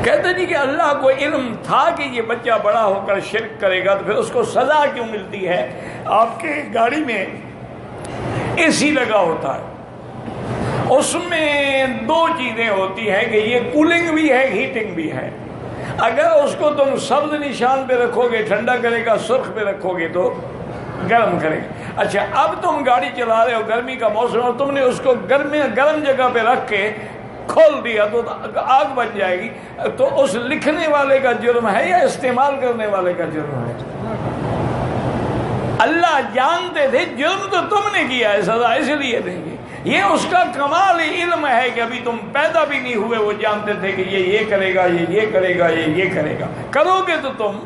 کہتے جی کہ اللہ کو علم تھا کہ یہ بچہ بڑا ہو کر شرک کرے گا، تو پھر اس کو سزا کیوں ملتی ہے؟ آپ کے گاڑی میں اے سی لگا ہوتا ہے، اس میں دو چیزیں ہوتی ہیں کہ یہ کولنگ بھی ہے، ہیٹنگ بھی ہے۔ اگر اس کو تم سبز نشان پہ رکھو گے ٹھنڈا کرے گا، سرخ پہ رکھو گے تو گرم کرے گا۔ اچھا، اب تم گاڑی چلا رہے ہو، گرمی کا موسم، اور تم نے اس کو گرم جگہ پہ رکھ کے کھول دیا تو آگ بن جائے گی، تو اس لکھنے والے کا جرم ہے یا استعمال کرنے والے کا جرم ہے؟ اللہ جانتے تھے، جرم تو تم نے کیا ہے، سزا اس لیے دیں گے۔ یہ اس کا کمال علم ہے کہ ابھی تم پیدا بھی نہیں ہوئے، وہ جانتے تھے کہ یہ کرے گا، یہ کرے گا، یہ کرے گا۔ کرو گے تو تم